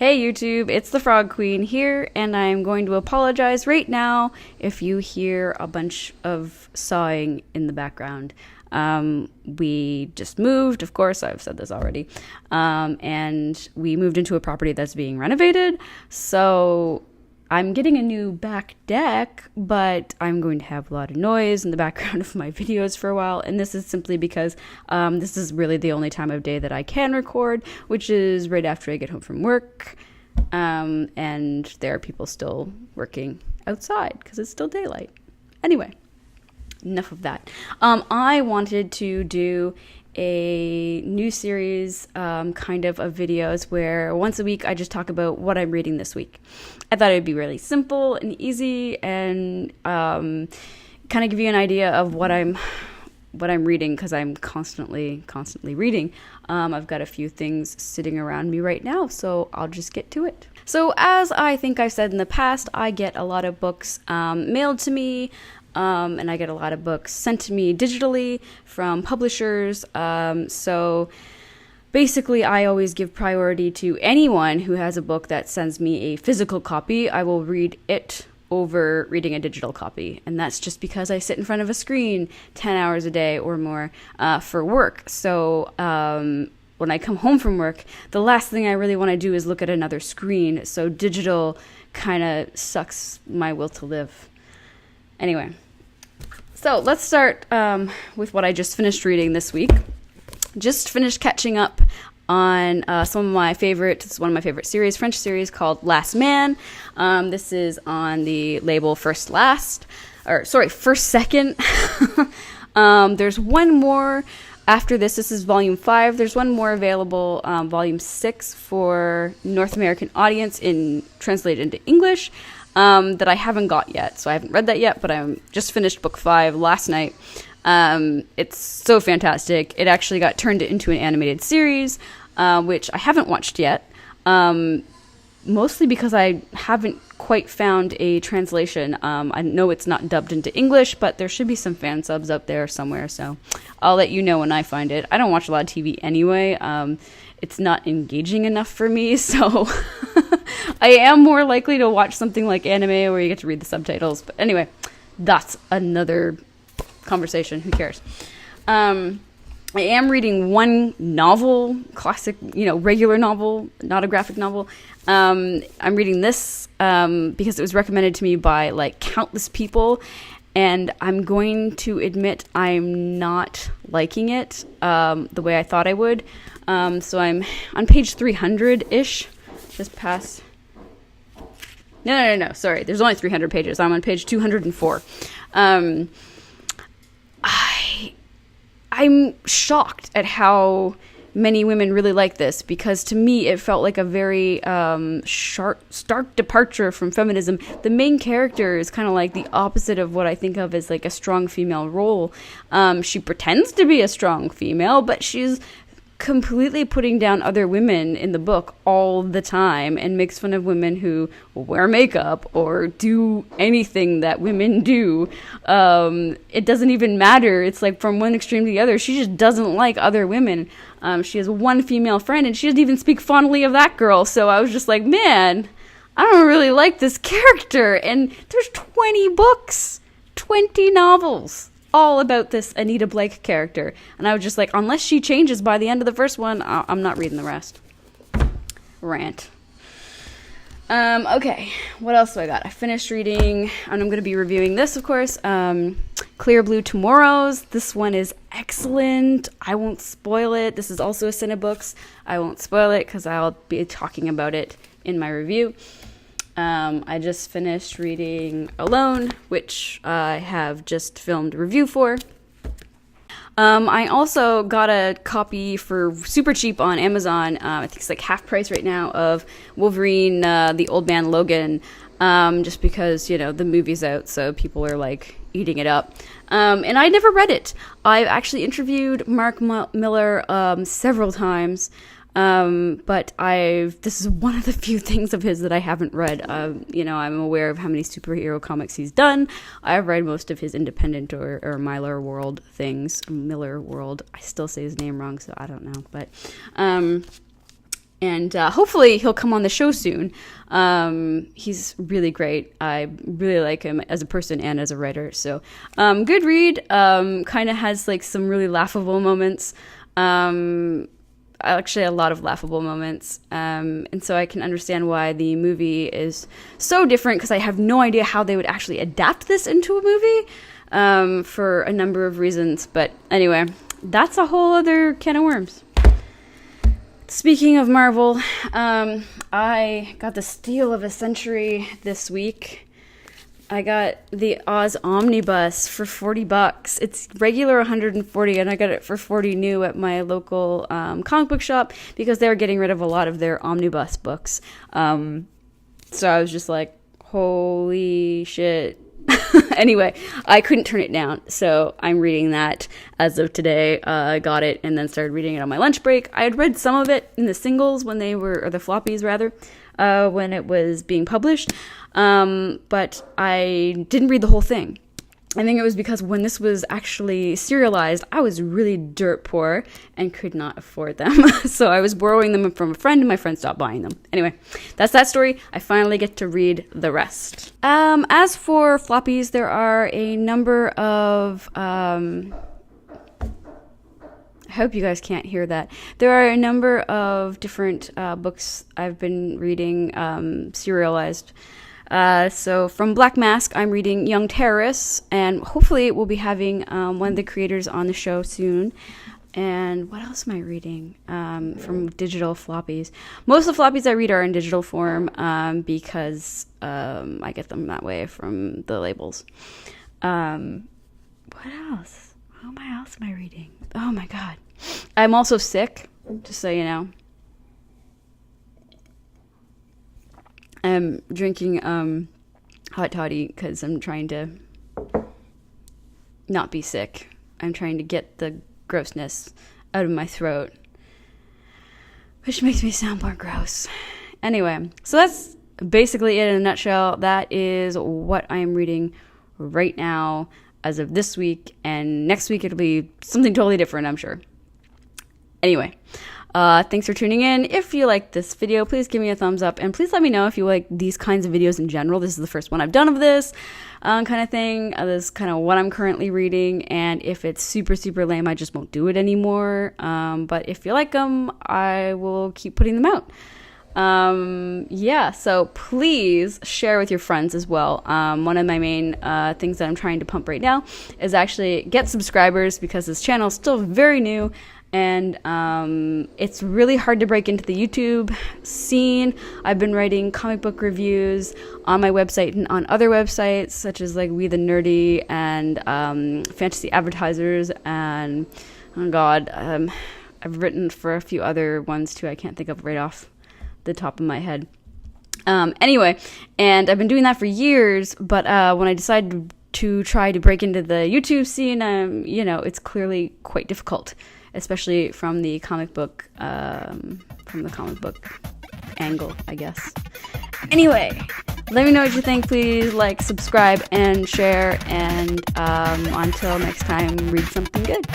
Hey YouTube, it's the Frog Queen here, and I'm going to apologize right now if you hear a bunch of sawing in the background. We just moved, of course, I've said this already, and we moved into a property that's being renovated, so I'm getting a new back deck, but I'm going to have a lot of noise in the background of my videos for a while, and this is simply because this is really the only time of day that I can record, which is right after I get home from work, and there are people still working outside because it's still daylight. Anyway, enough of that. I wanted to do a new series kind of videos where once a week I just talk about what I'm reading this week. I thought it would be really simple and easy and kind of give you an idea of what I'm reading, because I'm constantly reading. I've got a few things sitting around me right now, so I'll just get to it. So as I think I've said in the past, I get a lot of books mailed to me, and I get a lot of books sent to me digitally from publishers. So basically, I always give priority to anyone who has a book that sends me a physical copy. I will read it over reading a digital copy. And that's just because I sit in front of a screen 10 hours a day or more for work. So when I come home from work, the last thing I really want to do is look at another screen. So digital kind of sucks my will to live. Anyway, so let's start with what I just finished reading this week. Just finished catching up on this is one of my favorite series, French series called Last Man. This is on the label First Second. There's one more after this. This is volume 5. There's one more available, volume 6 for North American audience translated into English. That I haven't got yet, so I haven't read that yet, but I just finished book 5 last night. It's so fantastic. It actually got turned into an animated series, which I haven't watched yet, mostly because I haven't quite found a translation. I know it's not dubbed into English, but there should be some fan subs out there somewhere, so I'll let you know when I find it. I don't watch a lot of TV anyway. It's not engaging enough for me, so I am more likely to watch something like anime where you get to read the subtitles. But anyway, that's another conversation. Who cares? I am reading one novel, classic, regular novel, not a graphic novel. I'm reading this because it was recommended to me by countless people, and I'm going to admit I'm not liking it the way I thought I would. So I'm on page 300-ish, just past. No. Sorry, there's only 300 pages. I'm on page 204. I'm shocked at how many women really like this, because to me it felt like a very stark departure from feminism. The main character is kind of like the opposite of what I think of as like a strong female role. She pretends to be a strong female, but she's completely putting down other women in the book all the time and makes fun of women who wear makeup or do anything that women do. It doesn't even matter. It's like from one extreme to the other. She just doesn't like other women. She has one female friend, and she doesn't even speak fondly of that girl. So I was just like, man, I don't really like this character. And there's 20 books, 20 novels, all about this Anita Blake character. And I was just like, unless she changes by the end of the first one, I'm not reading the rest. Rant. Okay, what else do I got? I finished reading, and I'm going to be reviewing this, of course, Clear Blue Tomorrows. This one is excellent. I won't spoil it. This is also a Cinebooks. I won't spoil it because I'll be talking about it in my review. I just finished reading Alone, which I have just filmed a review for. I also got a copy for super cheap on Amazon. I think it's like half price right now, of Wolverine, the Old Man Logan, just because, the movie's out, so people are like eating it up. And I never read it. I've actually interviewed Mark Miller several times. But this is one of the few things of his that I haven't read. I'm aware of how many superhero comics he's done. I've read most of his independent or Miller World things. Miller World. I still say his name wrong, so I don't know. But, And hopefully he'll come on the show soon. He's really great. I really like him as a person and as a writer. So good read. Kind of has like some really laughable moments. Actually, a lot of laughable moments. And so I can understand why the movie is so different, because I have no idea how they would actually adapt this into a movie for a number of reasons. But anyway, that's a whole other can of worms. Speaking of Marvel, I got the steal of a century this week. I got the Oz Omnibus for $40. It's regular $140, and I got it for $40 new at my local comic book shop, because they're getting rid of a lot of their omnibus books. So I was just like, holy shit. Anyway, I couldn't turn it down, so I'm reading that as of today. I got it and then started reading it on my lunch break. I had read some of it in the singles when they were, or the floppies rather, when it was being published, but I didn't read the whole thing. I think it was because when this was actually serialized, I was really dirt poor and could not afford them. So I was borrowing them from a friend, and my friend stopped buying them. Anyway, that's that story. I finally get to read the rest. As for floppies, there are a number of... I hope you guys can't hear that. There are a number of different books I've been reading serialized. So from Black Mask, I'm reading Young Terrorists, and hopefully we'll be having one of the creators on the show soon. And what else am I reading from digital floppies? Most of the floppies I read are in digital form because I get them that way from the labels. What else? What else am I reading? Oh my god. I'm also sick, just so you know. I'm drinking hot toddy because I'm trying to not be sick. I'm trying to get the grossness out of my throat, which makes me sound more gross. Anyway, so that's basically it in a nutshell. That is what I'm reading right now as of this week, and next week it'll be something totally different, I'm sure. Anyway, thanks for tuning in. If you like this video, please give me a thumbs up, and please let me know if you like these kinds of videos in general. This is the first one I've done of this kind of thing. This is kind of what I'm currently reading, and if it's super, super lame, I just won't do it anymore. But if you like them, I will keep putting them out. Yeah, so please share with your friends as well. One of my main things that I'm trying to pump right now is actually get subscribers, because this channel is still very new. And it's really hard to break into the YouTube scene. I've been writing comic book reviews on my website and on other websites, such as like We the Nerdy and Fantasy Advertisers, and oh god, I've written for a few other ones too. I can't think of right off the top of my head. Anyway, and I've been doing that for years, but when I decided to try to break into the YouTube scene, you know, it's clearly quite difficult, especially from the comic book angle, I guess. Anyway, let me know what you think. Please like, subscribe, and share. And until next time, read something good.